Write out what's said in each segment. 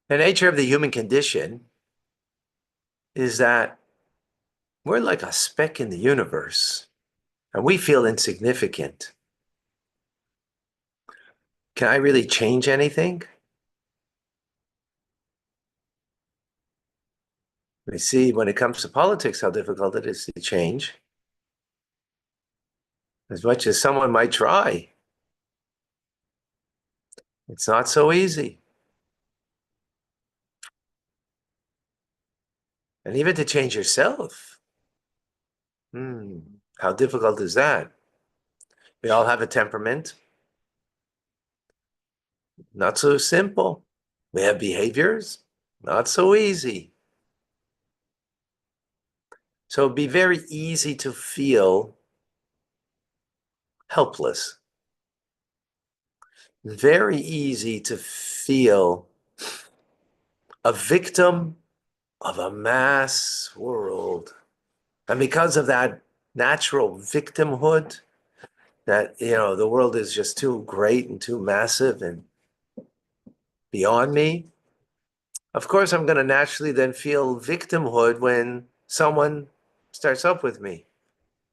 The nature of the human condition is that we're like a speck in the universe and we feel insignificant. Can I really change anything? We see when it comes to politics how difficult it is to change. As much as someone might try, it's not so easy. And even to change yourself, how difficult is that? We all have a temperament, not so simple. We have behaviors, not so easy. So it'd be very easy to feel helpless, very easy to feel a victim of a mass world. And because of that natural victimhood, that, the world is just too great and too massive and beyond me, of course, I'm going to naturally then feel victimhood when someone starts up with me,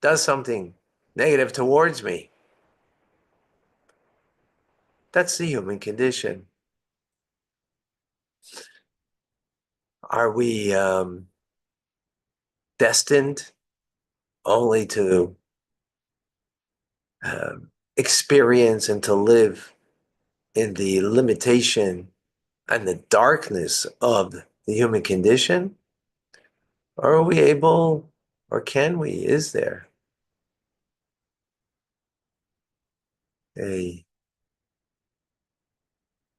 does something negative towards me. That's the human condition. Are we destined only to experience and to live in the limitation and the darkness of the human condition? Or are we able, or can we, is there a,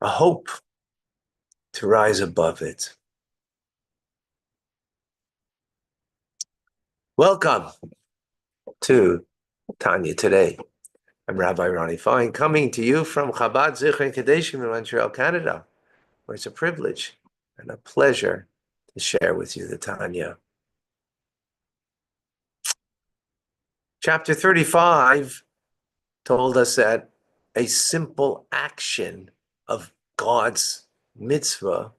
a hope to rise above it? Welcome to Tanya Today. I'm Rabbi Ronnie Fine, coming to you from Chabad Zichron Kadeshim in Montreal, Canada, where it's a privilege and a pleasure to share with you the Tanya. Chapter 35 told us that a simple action of God's mitzvah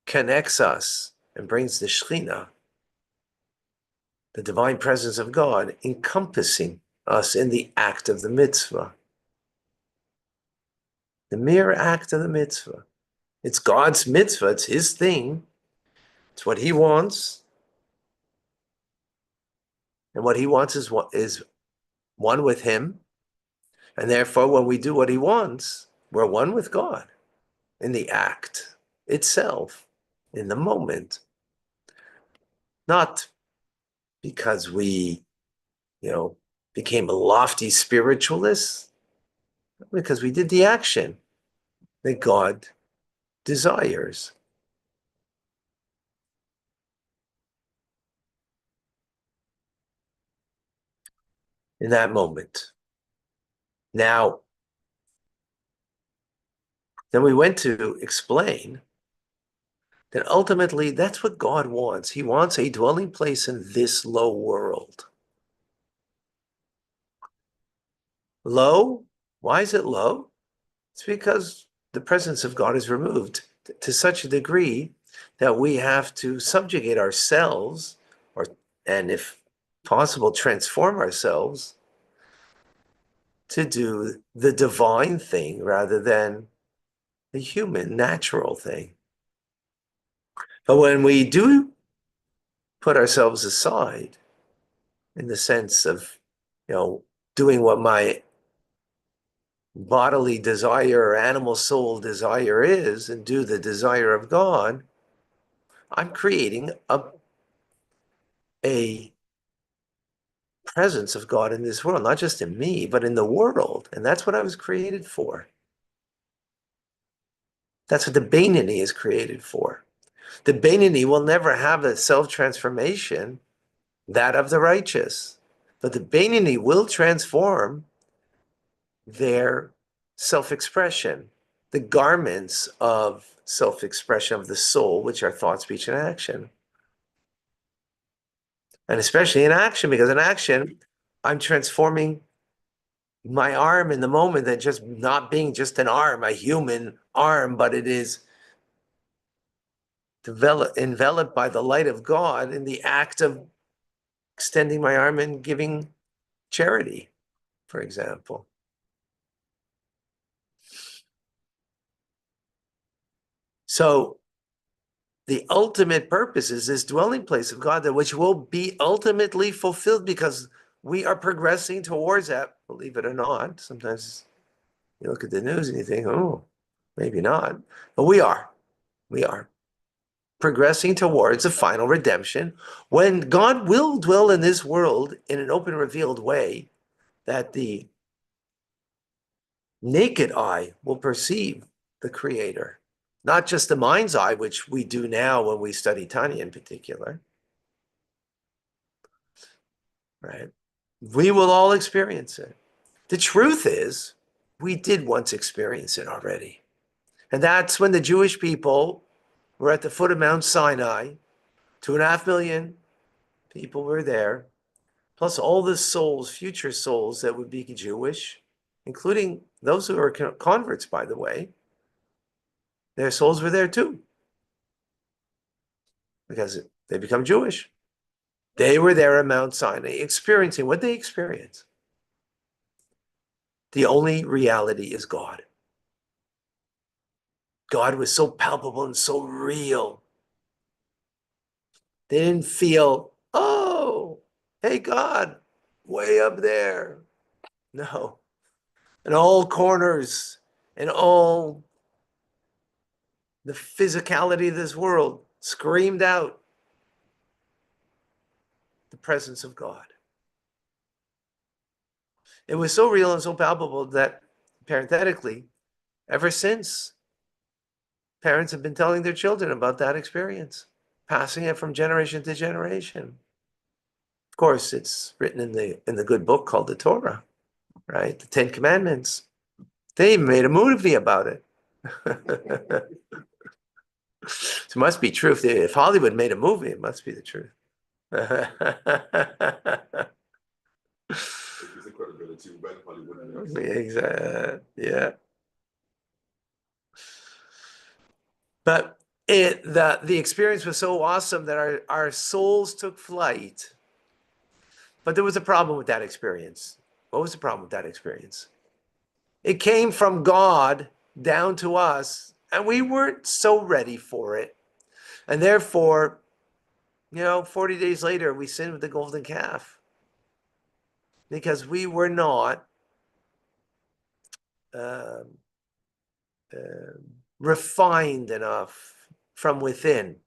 connects us and brings the Shekhinah, the divine presence of God, encompassing us in the act of the mitzvah. The mere act of the mitzvah. It's God's mitzvah, it's His thing, it's what He wants. And what He wants is one with Him. And therefore, when we do what He wants, we're one with God in the act itself, in the moment. Not because we, became lofty spiritualists, because we did the action that God desires. In that moment. Now, then we went to explain that ultimately that's what God wants. He wants a dwelling place in this low world. Low? Why is it low? It's because the presence of God is removed to such a degree that we have to subjugate ourselves, and if possible, transform ourselves to do the divine thing rather than the human, natural thing. But when we do put ourselves aside in the sense of, doing what my bodily desire or animal soul desire is and do the desire of God, I'm creating a presence of God in this world, not just in me, but in the world. And that's what I was created for. That's what the Beinoni is created for. The Beinoni will never have a self-transformation, that of the righteous. But the Beinoni will transform their self-expression, the garments of self-expression of the soul, which are thought, speech, and action. And especially in action, because in action, I'm transforming my arm in the moment, that just not being just an arm, a human arm, but it is enveloped by the light of God in the act of extending my arm and giving charity, for example. So the ultimate purpose is this dwelling place of God, that which will be ultimately fulfilled because we are progressing towards that, believe it or not. Sometimes you look at the news and you think, oh, maybe not. But we are. We are progressing towards a final redemption when God will dwell in this world in an open, revealed way that the naked eye will perceive the Creator, not just the mind's eye, which we do now when we study Tanya in particular, right? We will all experience it. The truth is, we did once experience it already. And that's when the Jewish people were at the foot of Mount Sinai. 2.5 million people were there, plus all the souls, future souls that would be Jewish, including those who are converts, by the way. Their souls were there too, because they become Jewish. They were there at Mount Sinai, experiencing what they experienced. The only reality is God. God was so palpable and so real. They didn't feel, oh, hey, God, way up there. No. In all corners, in all the physicality of this world, screamed out the presence of God. It was so real and so palpable that, parenthetically, ever since, parents have been telling their children about that experience, passing it from generation to generation. Of course, it's written in the good book called the Torah, right? The Ten Commandments. They even made a movie about it. So it must be true. If Hollywood made a movie, it must be the truth. Exactly. Yeah. But the experience was so awesome that our souls took flight. But there was a problem with that experience. What was the problem with that experience? It came from God down to us, and we weren't so ready for it. And therefore, 40 days later, we sinned with the golden calf because we were not um, refined enough from within.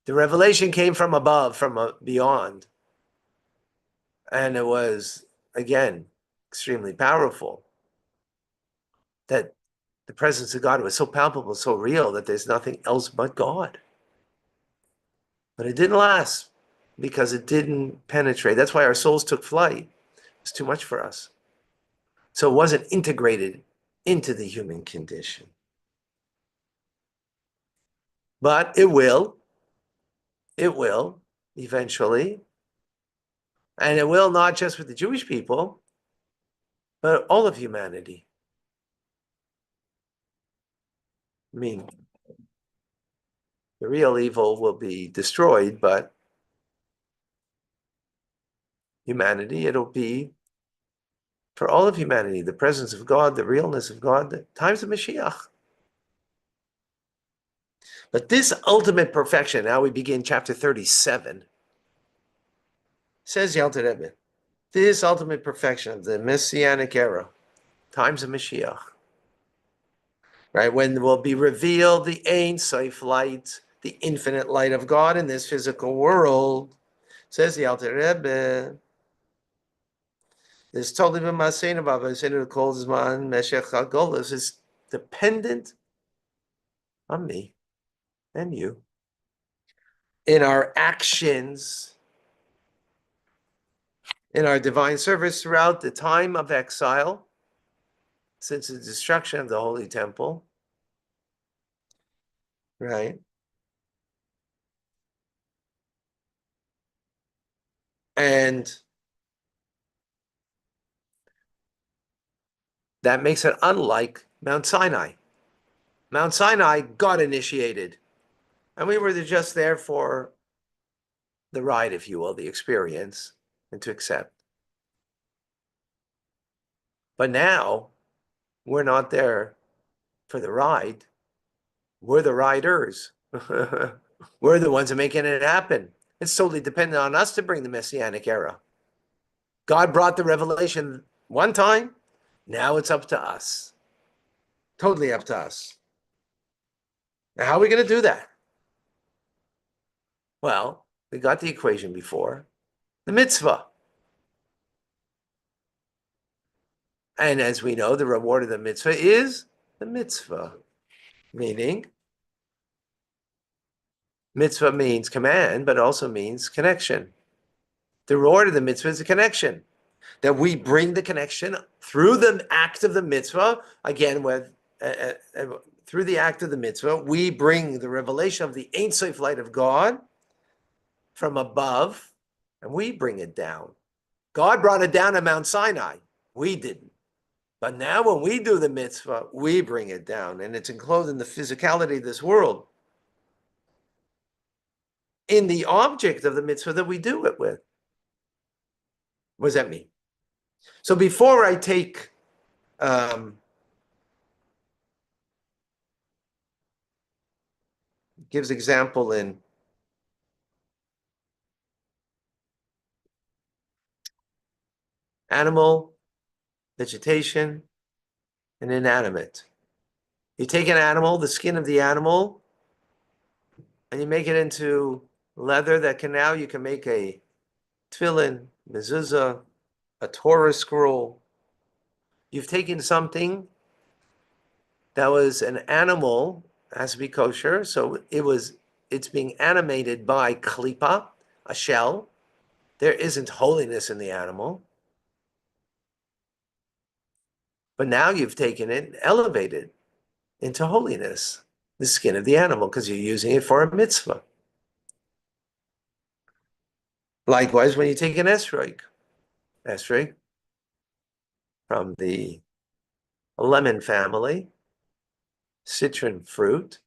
The revelation came from above, from beyond. And it was, again, extremely powerful. That the presence of God was so palpable, so real, that there's nothing else but God. But it didn't last because it didn't penetrate. That's why our souls took flight. It's too much for us. So it wasn't integrated into the human condition. But it will eventually. And it will not just with the Jewish people, but all of humanity. I mean, the real evil will be destroyed, but humanity, it'll be for all of humanity, the presence of God, the realness of God, the times of Mashiach. But this ultimate perfection, now we begin chapter 37, says Yalter Rebbe, this ultimate perfection of the Messianic era, times of Mashiach, right, when will be revealed the Ein Sof light, the infinite light of God in this physical world, says the Alter Rebbe. This totally b'maseinu b'avaseinu kol zman meshech hagolus is dependent on me and you in our actions, in our divine service throughout the time of exile, since the destruction of the Holy Temple, right? And that makes it unlike Mount Sinai. Mount Sinai got initiated. And we were just there for the ride, if you will, the experience, and to accept. But now we're not there for the ride. We're the riders. We're the ones that are making it happen. It's totally dependent on us to bring the Messianic era. God brought the revelation one time. Now it's up to us. Totally up to us. Now, how are we going to do that? Well, we got the equation before. The mitzvah. And as we know, the reward of the mitzvah is the mitzvah. Meaning, mitzvah means command, but also means connection. The reward of the mitzvah is a connection. That we bring the connection through the act of the mitzvah, again, through the act of the mitzvah, we bring the revelation of the Ein Sof light of God from above, and we bring it down. God brought it down at Mount Sinai. We didn't. But now when we do the mitzvah, we bring it down, and it's enclosed in the physicality of this world, in the object of the mitzvah that we do it with. What does that mean? So before I take gives example in animal, vegetation, and inanimate. You take an animal, the skin of the animal, and you make it into leather that you can make a tefillin, mezuzah, a Torah scroll. You've taken something that was an animal, has to be kosher, so it's being animated by klipa, a shell. There isn't holiness in the animal. But now you've taken it and elevated into holiness, the skin of the animal, because you're using it for a mitzvah. Likewise, when you take an esrog from the lemon family, citron fruit,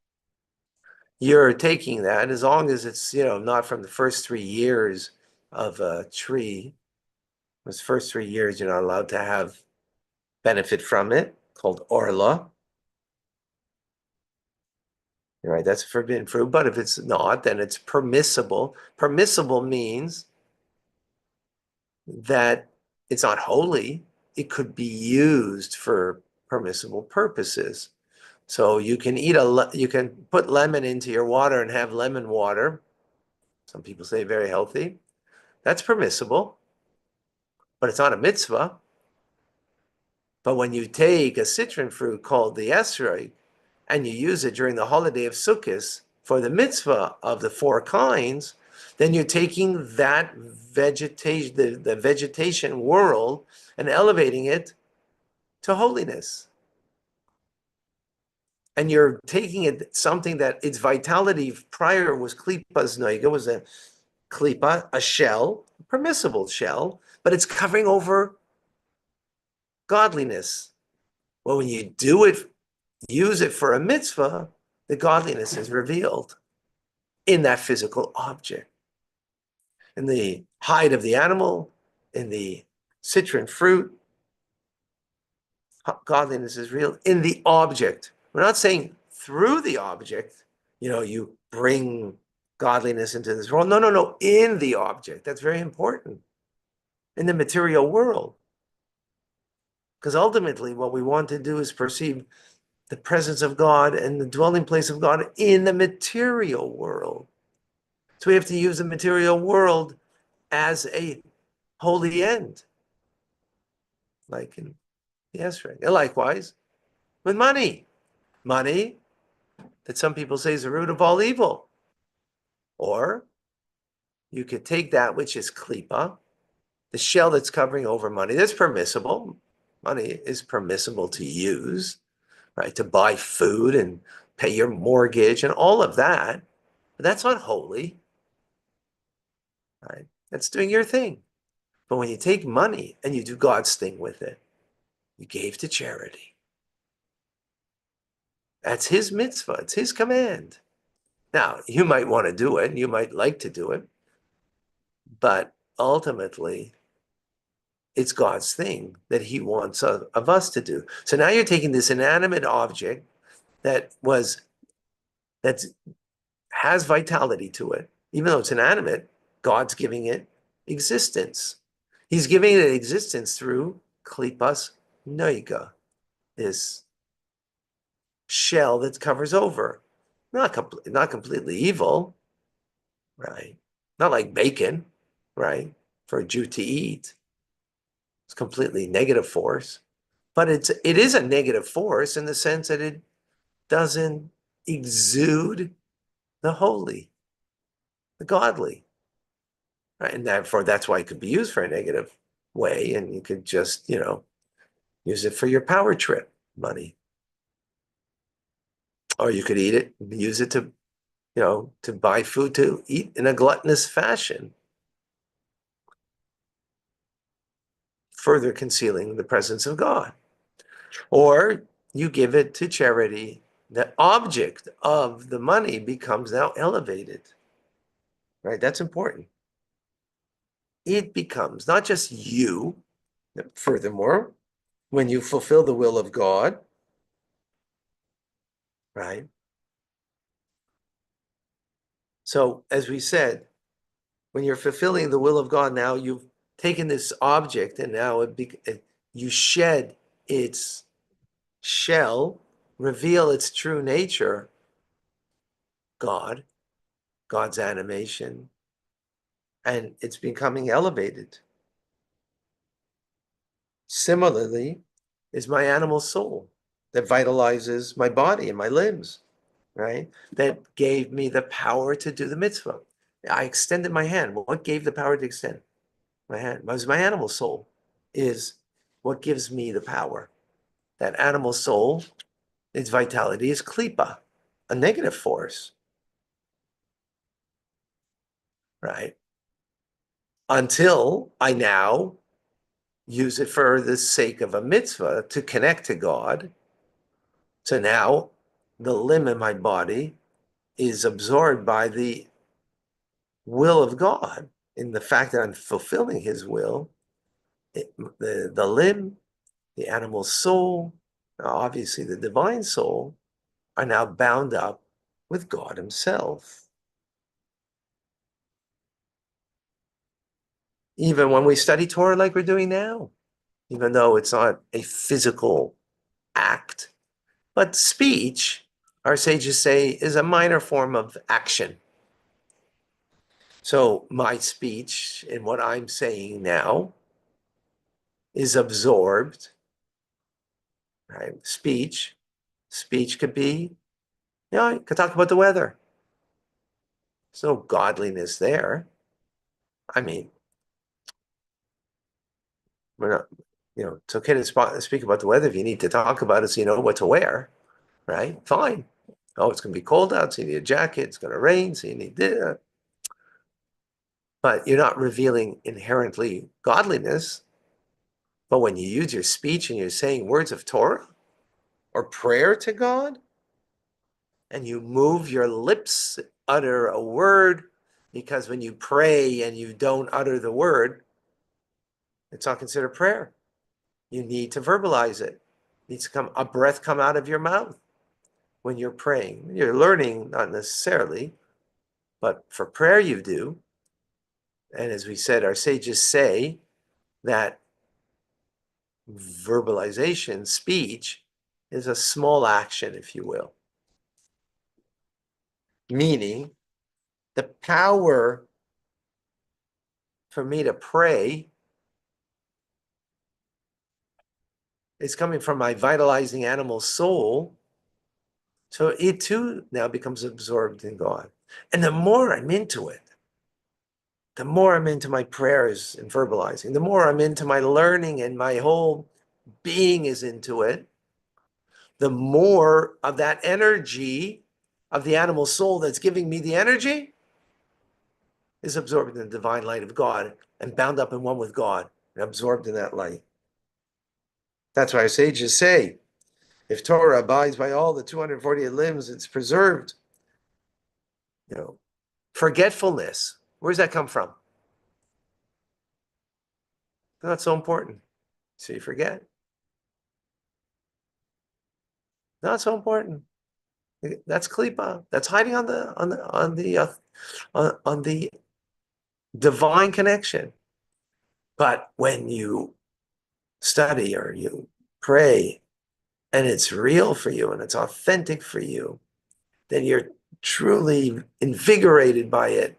you're taking that, as long as it's, not from the first 3 years of a tree. Those first 3 years, you're not allowed to have benefit from it, called orla. Right, that's a forbidden fruit, but if it's not, then it's permissible. Permissible means that it's not holy. It could be used for permissible purposes. So you can you can put lemon into your water and have lemon water. Some people say very healthy. That's permissible, but it's not a mitzvah. But when you take a citron fruit called the esrog and you use it during the holiday of Sukkot for the mitzvah of the 4 kinds, then you're taking that vegetation, the vegetation world, and elevating it to holiness. And you're taking it something that its vitality prior was klipa's noiga, was a klipa, a shell, a permissible shell, but it's covering over godliness. Well, when you do it, use it for a mitzvah, the godliness is revealed in that physical object. In the hide of the animal, in the citron fruit, godliness is real in the object. We're not saying through the object, you bring godliness into this world. No, no, no, in the object. That's very important. In the material world. Because ultimately, what we want to do is perceive the presence of God and the dwelling place of God in the material world. So we have to use the material world as a holy end. Like in the esrog. And likewise, with money. Money that some people say is the root of all evil. Or you could take that which is klipa, the shell that's covering over money. That's permissible. Money is permissible to use, right? To buy food and pay your mortgage and all of that. But that's not holy, right? That's doing your thing. But when you take money and you do God's thing with it, you gave to charity. That's his mitzvah. It's his command. Now, you might want to do it, you might like to do it, but ultimately, it's God's thing that he wants of us to do. So now you're taking this inanimate object that that has vitality to it, even though it's inanimate, God's giving it existence. He's giving it existence through klipas noiga, this shell that covers over. Not completely evil, right? Not like bacon, right? For a Jew to eat. It's completely negative force. But it is a negative force in the sense that it doesn't exude the holy, the godly. Right? And therefore that's why it could be used for a negative way. And you could just, use it for your power trip money. Or you could eat it, use it to buy food to eat in a gluttonous fashion, further concealing the presence of God. Or you give it to charity. The object of the money becomes now elevated, right? That's important. It becomes not just you. Furthermore, when you fulfill the will of God, right? So, as we said, when you're fulfilling the will of God, now you've taken this object and now you shed its shell, reveal its true nature, God, God's animation, and it's becoming elevated. Similarly, is my animal soul that vitalizes my body and my limbs, right? That gave me the power to do the mitzvah. I extended my hand. What gave the power to extend my hand? It was my animal soul, is what gives me the power. That animal soul, its vitality is klipa, a negative force, right? Until I now use it for the sake of a mitzvah to connect to God. So now the limb in my body is absorbed by the will of God in the fact that I'm fulfilling his will. The limb, the animal soul, obviously the divine soul, are now bound up with God himself. Even when we study Torah like we're doing now, even though it's not a physical act, but speech, our sages say, is a minor form of action. So my speech and what I'm saying now is absorbed, right? Speech could be, you could talk about the weather. There's no godliness there. I mean, we're not, it's okay to speak about the weather if you need to talk about it so you know what to wear, right? Fine. Oh, it's going to be cold out, so you need a jacket. It's going to rain, so you need this. But you're not revealing inherently godliness. But when you use your speech and you're saying words of Torah or prayer to God, and you move your lips, utter a word, because when you pray and you don't utter the word, it's not considered prayer. You need to verbalize it. It needs to come, a breath come out of your mouth when you're praying. You're learning, not necessarily, but for prayer you do. And as we said, our sages say that verbalization, speech, is a small action, if you will. Meaning, the power for me to pray is coming from my vitalizing animal soul. So it too now becomes absorbed in God. And the more I'm into it, the more I'm into my prayers and verbalizing, the more I'm into my learning and my whole being is into it, the more of that energy of the animal soul that's giving me the energy is absorbed in the divine light of God and bound up in one with God and absorbed in that light. That's why our sages say, if Torah abides by all the 248 limbs, it's preserved. You know, forgetfulness. Where does that come from? Not so important. So you forget. Not so important. That's klipa. That's hiding on the divine connection. But when you study or you pray and it's real for you and it's authentic for you, then you're truly invigorated by it.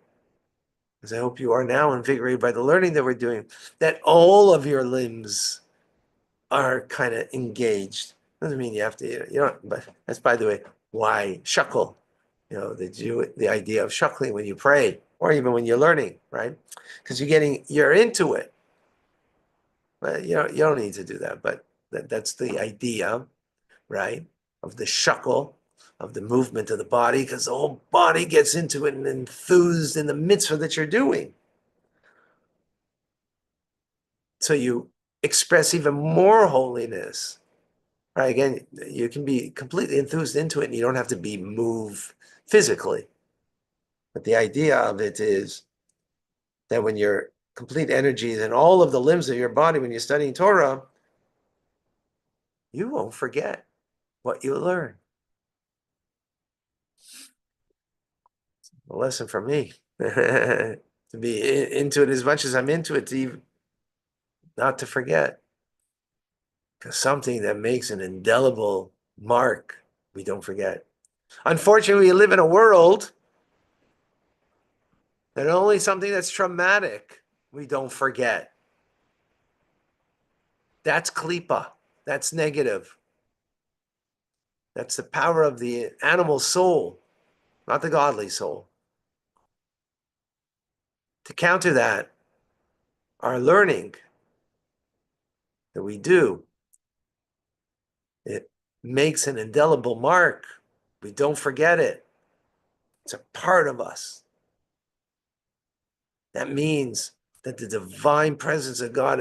As I hope you are now invigorated by the learning that we're doing, that all of your limbs are kind of engaged. Doesn't mean you have to, you know, but that's, by the way, why shuckle, the idea of shuckling when you pray or even when you're learning, right? Because you're into it. But you don't need to do that, but that's the idea, right? Of the shuckle, of the movement of the body, because the whole body gets into it and enthused in the mitzvah that you're doing. So you express even more holiness, right? Again, you can be completely enthused into it and you don't have to be moved physically. But the idea of it is that when your complete energy is in all of the limbs of your body, when you're studying Torah, you won't forget what you learn. A lesson from me. To be into it as much as I'm into it, not to forget. Because something that makes an indelible mark, we don't forget. Unfortunately, we live in a world that only something that's traumatic, we don't forget. That's klipa. That's negative. That's the power of the animal soul, not the godly soul. To counter that, our learning that we do, it makes an indelible mark. We don't forget it. It's a part of us. That means that the divine presence of God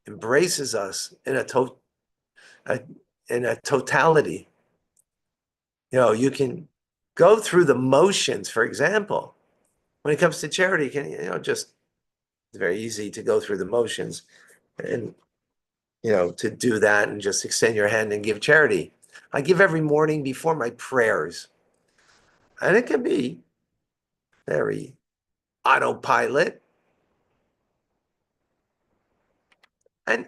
embraces us in a totality. You can go through the motions, for example. When it comes to charity, it's very easy to go through the motions and, to do that and just extend your hand and give charity. I give every morning before my prayers. And it can be very autopilot. And,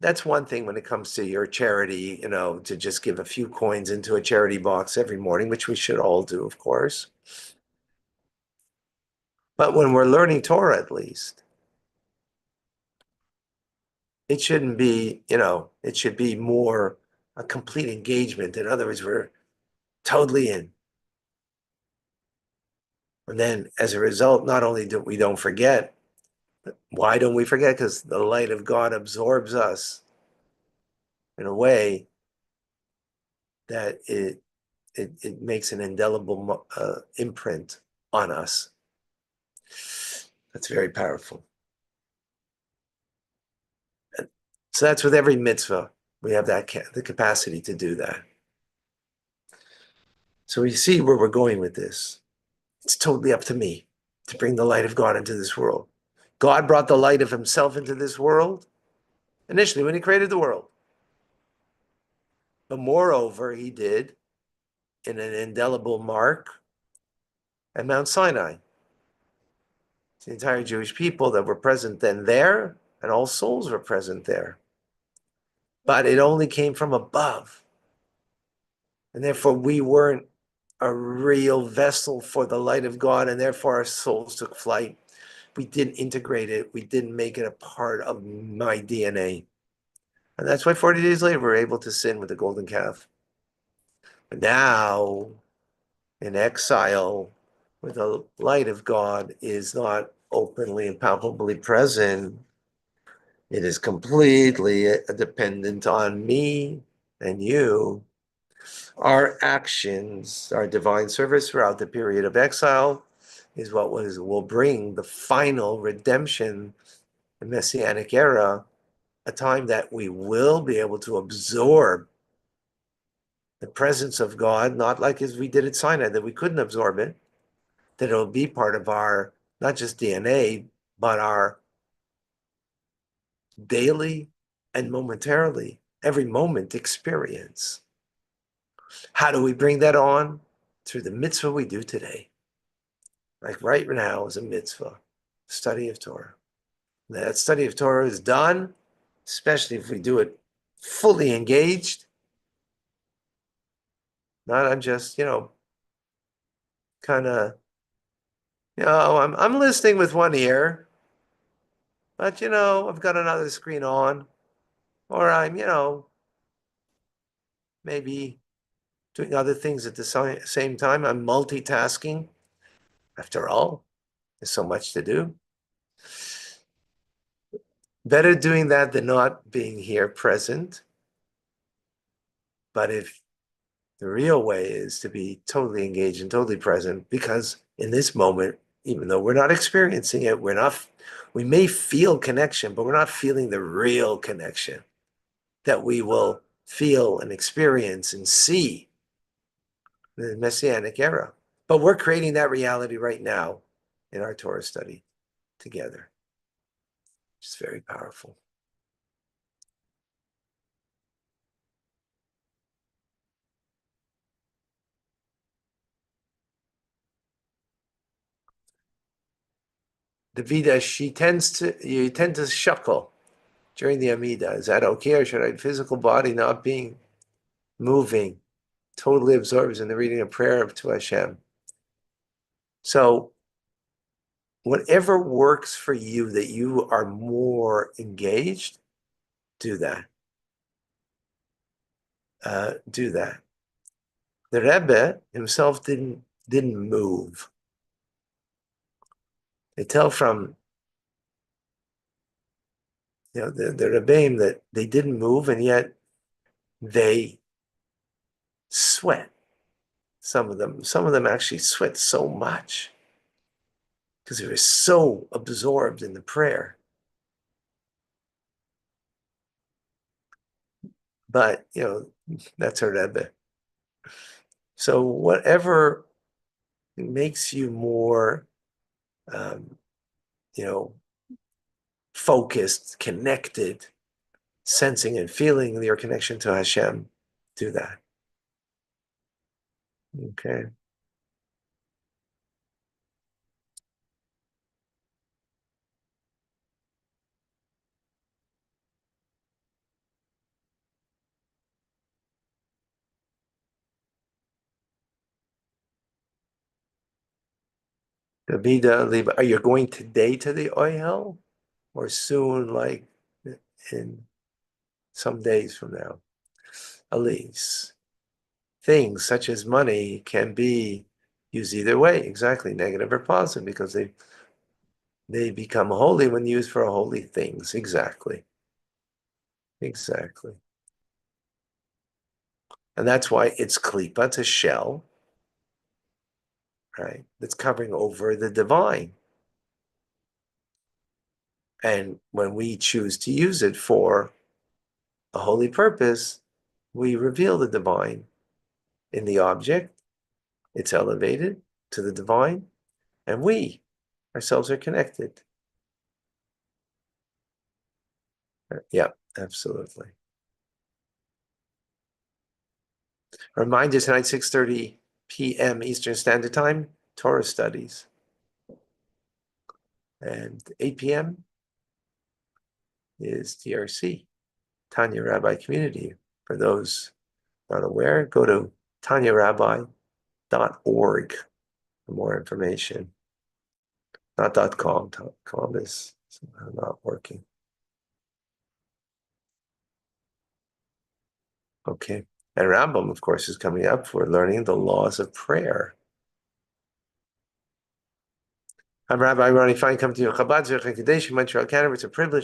that's one thing when it comes to your charity, to just give a few coins into a charity box every morning, which we should all do, of course. But when we're learning Torah, at least, it shouldn't be, it should be more a complete engagement. In other words, we're totally in. And then as a result, not only do we don't forget, but why don't we forget? Because the light of God absorbs us in a way that it makes an indelible imprint on us. That's very powerful. And so that's with every mitzvah. We have the capacity to do that. So we see where we're going with this. It's totally up to me to bring the light of God into this world. God brought the light of himself into this world initially when he created the world. But moreover, he did in an indelible mark at Mount Sinai. The entire Jewish people that were present then there, and all souls were present there. But it only came from above. And therefore, we weren't a real vessel for the light of God, and therefore our souls took flight. We didn't integrate it. We didn't make it a part of my DNA. And that's why 40 days later, we're able to sin with the golden calf. But now, in exile, where the light of God is not openly and palpably present, it is completely dependent on me and you. Our actions, our divine service throughout the period of exile is what will bring the final redemption, the Messianic era, a time that we will be able to absorb the presence of God, not like as we did at Sinai, that we couldn't absorb it, that it'll be part of our, not just DNA, but our daily and momentarily, every moment experience. How do we bring that on? Through the mitzvah we do today. Like right now is a mitzvah, study of Torah. That study of Torah is done, especially if we do it fully engaged. Not I'm just, kind of, I'm listening with one ear, but I've got another screen on, or I'm, maybe doing other things at the same time. I'm multitasking. After all, there's so much to do. Better doing that than not being here present. But if the real way is to be totally engaged and totally present, because in this moment, even though we're not experiencing it, we may feel connection, but we're not feeling the real connection that we will feel and experience and see in the Messianic era. But we're creating that reality right now in our Torah study together. It's very powerful. The Vida, you tend to shuckle during the Amida. Is that okay, or should I physical body not being moving, totally absorbs in the reading of prayer to Hashem? So whatever works for you, that you are more engaged, do that. Do that. The Rebbe himself didn't move. They tell from the Rebbeim that they didn't move, and yet they sweat. Some of them actually sweat so much because they were so absorbed in the prayer. But that's a Rebbe. So whatever makes you more, focused, connected, sensing and feeling your connection to Hashem, do that. Okay. Are you going today to the Ohel, or soon, like in some days from now? Elise, things such as money can be used either way, exactly, negative or positive, because they become holy when used for holy things. Exactly. And that's why it's klipa, it's a shell, right? That's covering over the divine. And when we choose to use it for a holy purpose, we reveal the divine in the object. It's elevated to the divine, and we ourselves are connected. Yeah, absolutely. Reminder tonight, 6:30 p.m. Eastern Standard Time, Torah studies. And 8 p.m. is TRC, Tanya Rabbi Community. For those not aware, go to tanyarabbi.org for more information. Not .com. .com is somehow not working. Okay. And Rambam, of course, is coming up for learning the laws of prayer. I'm Rabbi Ronnie Fine, coming to you. Chabad, Zurich, and Kadesh, Montreal, Canada. It's a privilege.